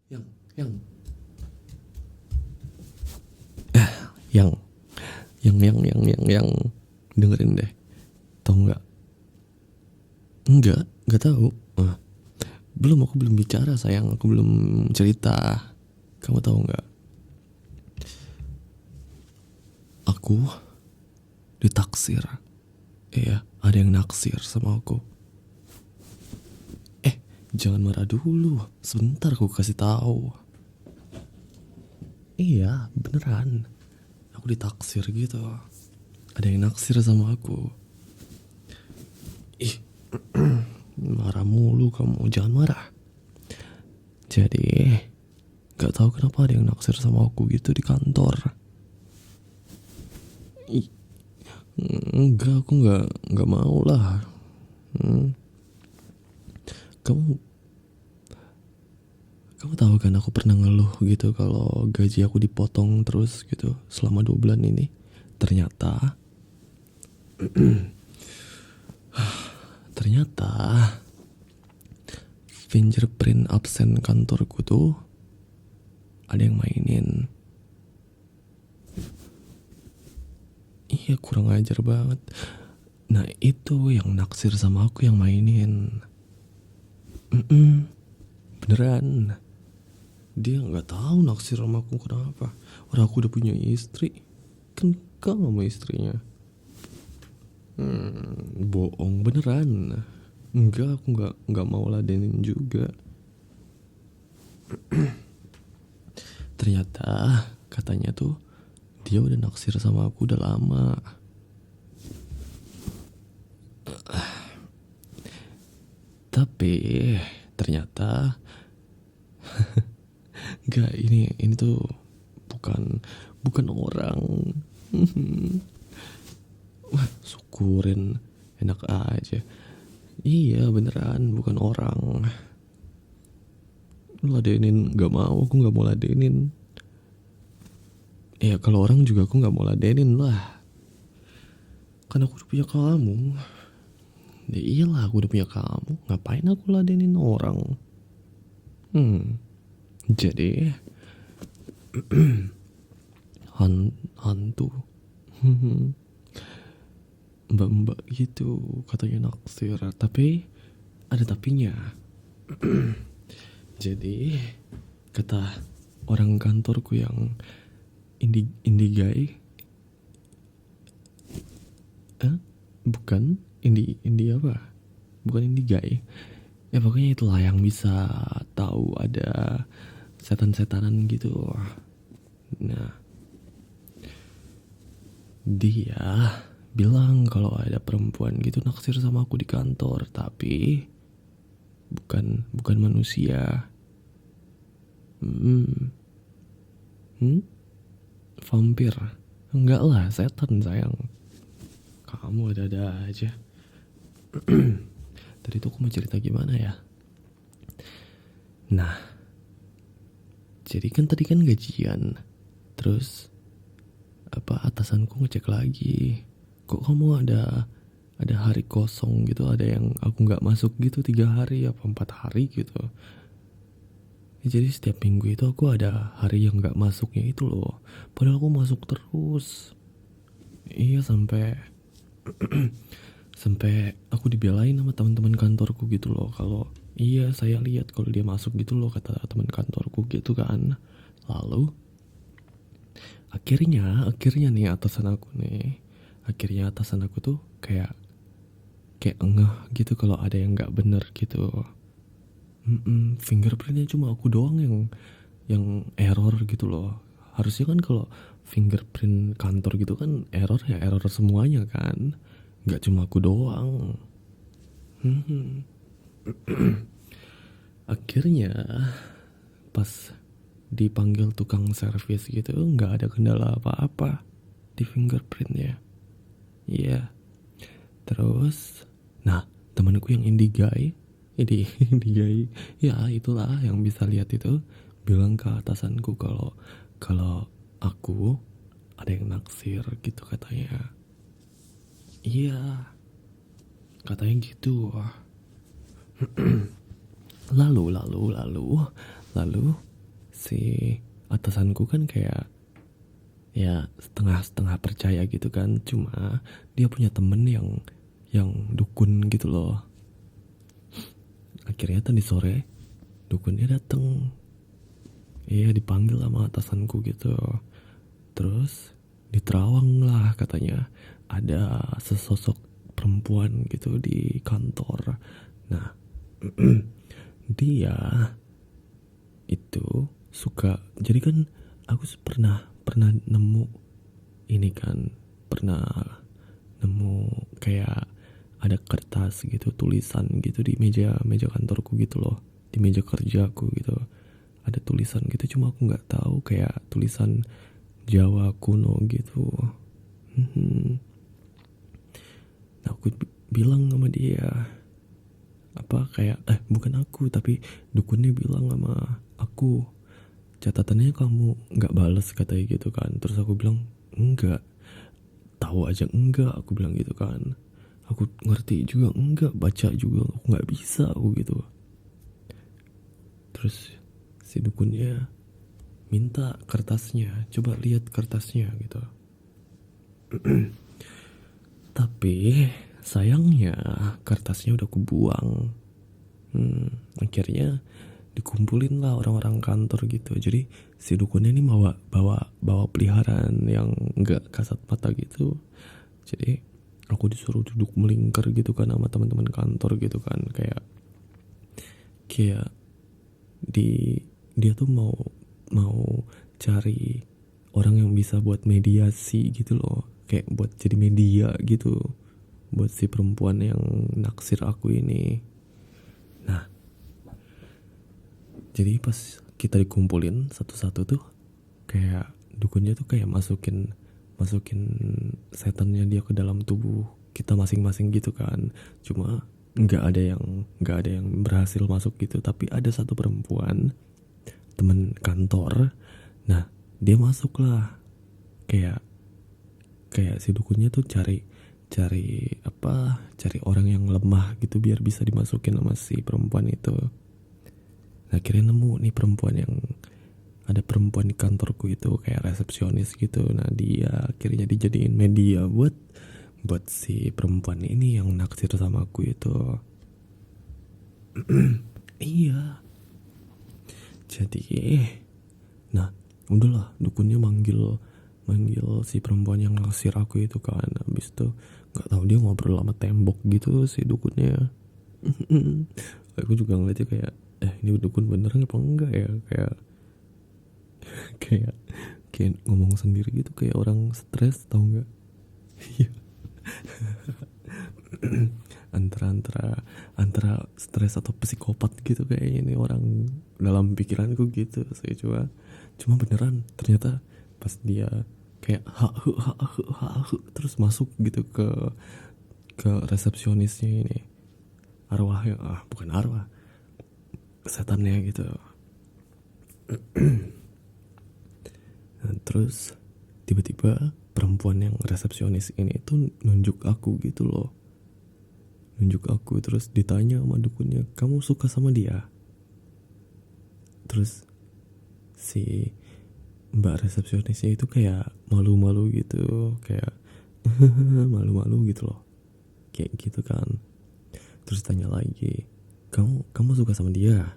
yang yang yang yang dengerin deh, tau nggak? Nggak tahu. Aku belum bicara sayang, aku belum cerita. Kamu tahu nggak? Aku ditaksir. Iya, ada yang naksir sama aku. Jangan marah dulu, sebentar aku kasih tahu. Iya, beneran. Aku ditaksir gitu. Ada yang naksir sama aku. Ih, marah mulu kamu, jangan marah. Jadi, gak tahu kenapa ada yang naksir sama aku gitu di kantor. Ih, enggak, aku nggak mau lah. Kamu tahu kan aku pernah ngeluh gitu kalau gaji aku dipotong terus gitu selama 2 bulan ini. Ternyata fingerprint absen kantorku tuh ada yang mainin. Iya, kurang ajar banget. Nah, itu yang naksir sama aku yang mainin. Beneran. Dia nggak tahu naksir sama aku kenapa. Orang aku udah punya istri. Kan kamu sama istrinya. Bohong beneran. Enggak, aku nggak mau ladenin juga. Ternyata katanya tuh dia udah naksir sama aku udah lama. Tapi ternyata enggak, ini tuh bukan orang. Wah, syukurin, enak aja. Iya beneran, bukan orang. Ladenin gak mau, aku gak mau ladenin. Ya kalau orang juga aku gak mau ladenin lah. Kan aku udah punya kamu. Ya iyalah, aku udah punya kamu. Ngapain aku ladenin orang? Jadi hantu mbak-mbak gitu katanya naksir. Tapi ada tapinya. Jadi kata orang kantorku yang indigai, bukan indi apa? Bukan indigai. Ya pokoknya itulah yang bisa tahu ada setan-setanan gitu. Nah, dia bilang kalau ada perempuan gitu naksir sama aku di kantor, tapi bukan manusia. Vampir. Enggak lah, setan sayang. Kamu ada-ada aja. Tadi tuh aku mau cerita gimana ya? Nah, jadi kan tadi kan gajian. Terus atasanku ngecek lagi, kok kamu ada hari kosong gitu, ada yang aku nggak masuk gitu 3 hari apa 4 hari gitu. Jadi setiap minggu itu aku ada hari yang nggak masuknya itu loh. Padahal aku masuk terus. Iya, sampai aku dibelain sama teman-teman kantorku gitu loh. Kalau iya saya lihat kalau dia masuk gitu loh, kata teman kantorku gitu kan. Lalu akhirnya nih atasan aku tuh kayak ngeh gitu kalau ada yang nggak bener gitu. Fingerprintnya cuma aku doang yang error gitu loh. Harusnya kan kalau fingerprint kantor gitu kan error ya error semuanya kan, nggak cuma aku doang. Akhirnya pas dipanggil tukang servis gitu nggak ada kendala apa-apa di fingerprintnya. Iya. Terus nah, temanku yang indigai ya itulah yang bisa lihat itu, bilang ke atasanku kalau aku ada yang naksir gitu katanya. Iya, katanya gitu. Lalu si atasanku kan kayak ya setengah-setengah percaya gitu kan, cuma dia punya temen yang dukun gitu loh. Akhirnya tadi sore dukunnya dateng, iya dipanggil sama atasanku gitu. Terus diterawang lah katanya ada sesosok perempuan gitu di kantor. Nah dia itu suka, jadi kan aku pernah pernah nemu ini kan, pernah nemu kayak ada kertas gitu tulisan gitu di meja meja kantorku gitu loh, di meja kerjaku gitu ada tulisan gitu, cuma aku nggak tahu kayak tulisan Jawa kuno gitu. Nah aku bilang sama dia apa kayak bukan aku tapi dukunnya bilang sama aku, catatannya kamu nggak bales katanya gitu kan. Terus aku bilang enggak, tahu aja enggak, aku bilang gitu kan. Aku ngerti juga enggak, baca juga aku nggak bisa aku gitu. Terus si dukunnya minta kertasnya, coba lihat kertasnya gitu. Tapi sayangnya kertasnya udah kubuang. Akhirnya dikumpulin lah orang-orang kantor gitu. Jadi si dukunnya ini bawa peliharaan yang nggak kasat mata gitu. Jadi aku disuruh duduk melingkar gitu kan sama teman-teman kantor gitu kan, kayak dia tuh mau cari orang yang bisa buat mediasi gitu loh, kayak buat jadi media gitu buat si perempuan yang naksir aku ini. Nah jadi pas kita dikumpulin satu-satu tuh kayak dukunnya tuh kayak masukin setannya dia ke dalam tubuh kita masing-masing gitu kan. Cuma nggak ada yang berhasil masuk gitu, tapi ada satu perempuan teman kantor. Nah dia masuk lah, kayak si dukunnya tuh cari orang yang lemah gitu biar bisa dimasukin sama si perempuan itu. Nah akhirnya nemu nih perempuan yang, ada perempuan di kantorku itu kayak resepsionis gitu. Nah dia akhirnya dijadiin media buat si perempuan ini yang naksir sama aku itu. Iya. Jadi nah udahlah dukunnya manggil si perempuan yang naksir aku itu kan. Habis itu nggak tahu dia ngobrol sama tembok gitu si dukunnya. Aku juga ngeliatnya kayak ini dukun beneran apa enggak ya, kayak ngomong sendiri gitu kayak orang stres, tau nggak? antara stres atau psikopat gitu kayaknya ini orang dalam pikiranku gitu. Saya cuma beneran ternyata pas dia kayak terus masuk gitu ke resepsionisnya ini, arwahnya bukan arwah, setannya gitu. Nah, terus tiba-tiba perempuan yang resepsionis ini tuh nunjuk aku gitu loh, terus ditanya sama dukunnya, kamu suka sama dia? Terus si mbak resepsionisnya itu kayak malu-malu gitu, kayak malu-malu gitu loh, kayak gitu kan. Terus tanya lagi, kamu suka sama dia?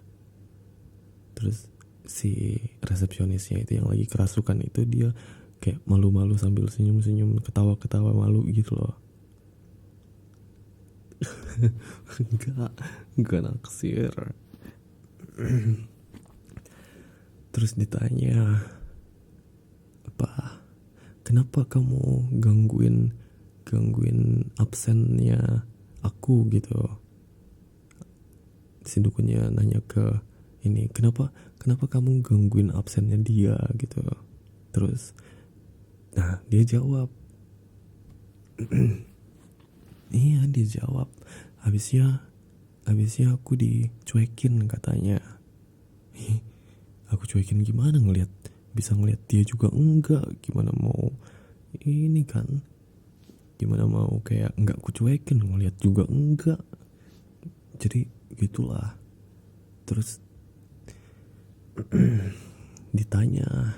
Terus si resepsionisnya itu yang lagi kerasukan itu dia kayak malu-malu sambil senyum-senyum, ketawa-ketawa malu gitu loh. enggak naksir. Terus ditanya kenapa kamu gangguin absennya aku gitu. Si dukunnya nanya ke ini, kenapa kamu gangguin absennya dia gitu. Terus nah dia jawab iya dia jawab, habisnya aku dicuekin katanya. Aku cuekin gimana, bisa ngeliat dia juga enggak, gimana mau ini kan, gimana mau kayak enggak kucuekin, ngeliat juga enggak, jadi gitulah. Terus ditanya,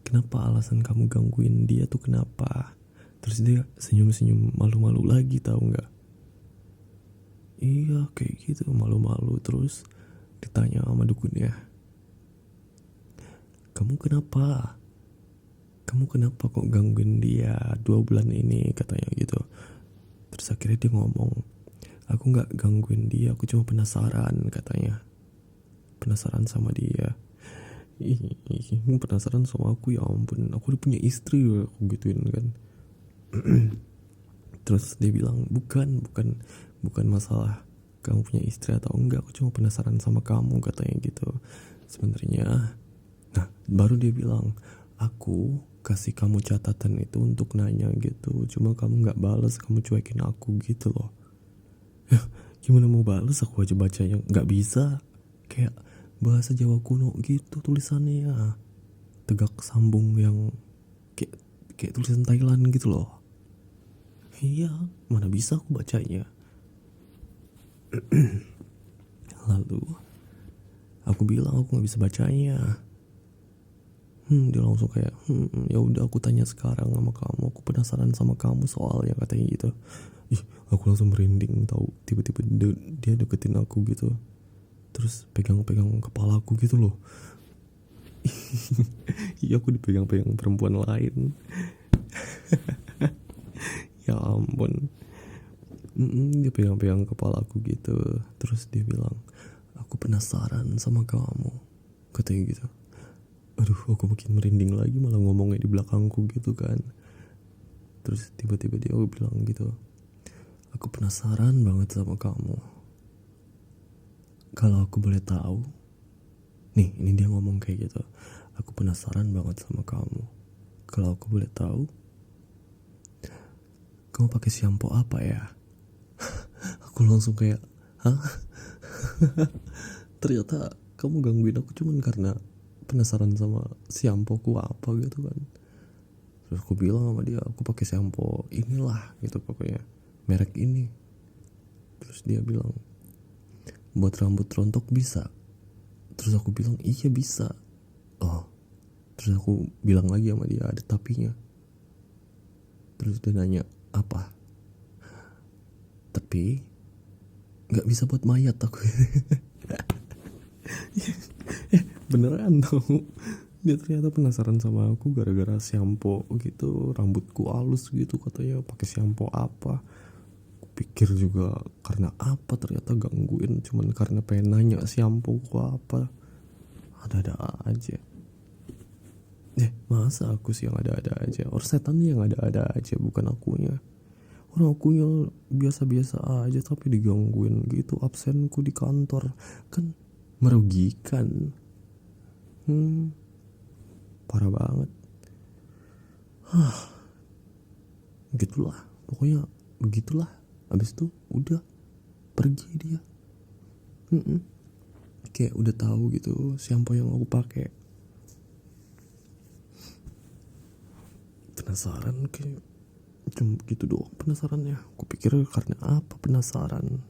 kenapa alasan kamu gangguin dia tuh kenapa? Terus dia senyum-senyum malu-malu lagi, tahu nggak? Iya kayak gitu, malu-malu. Terus ditanya sama dukunnya, kamu kenapa? Kamu kenapa kok gangguin dia 2 bulan ini, katanya gitu. Terus akhirnya dia ngomong, aku nggak gangguin dia, aku cuma penasaran, katanya. Penasaran sama dia. Ih, penasaran sama aku, ya ampun, aku udah punya istri loh, aku gituin kan. Terus dia bilang, bukan masalah kamu punya istri atau enggak, aku cuma penasaran sama kamu, katanya gitu sebenarnya. Nah baru dia bilang, aku kasih kamu catatan itu untuk nanya gitu, cuma kamu nggak bales, kamu cuekin aku gitu loh. Gimana mau bales, aku aja bacanya nggak bisa, kayak bahasa Jawa kuno gitu tulisannya ya, tegak sambung yang kayak tulisan Thailand gitu loh. Iya, mana bisa aku bacanya. Lalu aku bilang aku nggak bisa bacanya. Dia langsung kayak, ya udah aku tanya sekarang sama kamu, aku penasaran sama kamu soalnya, katanya gitu. Ih, aku langsung merinding tahu, tiba-tiba dia deketin aku gitu, terus pegang-pegang kepalaku gitu loh. Iya, aku dipegang-pegang perempuan lain. Ya ampun. Dia pegang-pegang kepalaku gitu, terus dia bilang, aku penasaran sama kamu, katanya gitu. Aduh, aku makin merinding lagi, malah ngomongnya di belakangku gitu kan. Terus tiba-tiba dia bilang gitu, aku penasaran banget sama kamu. Kalau aku boleh tahu, nih ini dia ngomong kayak gitu, aku penasaran banget sama kamu. Kalau aku boleh tahu, kamu pakai shampoo apa ya? Aku langsung kayak, hah? Ternyata kamu gangguin aku cuman karena penasaran sama shampoo ku apa gitu kan. Terus aku bilang sama dia, aku pakai shampoo inilah gitu pokoknya, merek ini. Terus dia bilang, buat rambut rontok bisa? Terus aku bilang, iya bisa. Oh, terus aku bilang lagi sama dia, ada tapinya. Terus dia nanya, apa? Tapi nggak bisa buat mayat, aku. Beneran tau, dia ternyata penasaran sama aku gara-gara shampoo gitu, rambutku halus gitu, katanya pakai shampoo apa. Aku pikir juga karena apa, ternyata gangguin cuman karena pengen nanya shampoo ku apa. Ada-ada aja. Masa aku sih yang ada-ada aja, orang setannya yang ada-ada aja, bukan akunya. Orang akunya biasa-biasa aja tapi digangguin gitu, absenku di kantor kan merugikan. Parah banget. Gitulah, pokoknya begitulah. Habis itu udah pergi dia. Kayak udah tahu gitu shampoo yang aku pakai. Penasaran kayak cuma gitu doang penasarannya. Aku pikir karena apa penasaran.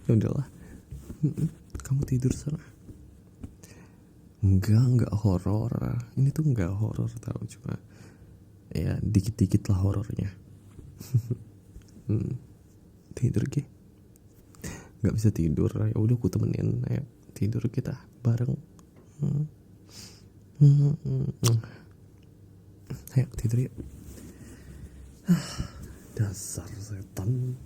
Ya udahlah. Kamu tidur sana. Enggak horor. Ini tuh enggak horor tahu, cuma ya dikit-dikit lah horornya. Tidur ke? Nggak bisa tidur, ya udah aku temenin, ayo tidur kita bareng. Ayo tidur yuk. Dasar setan.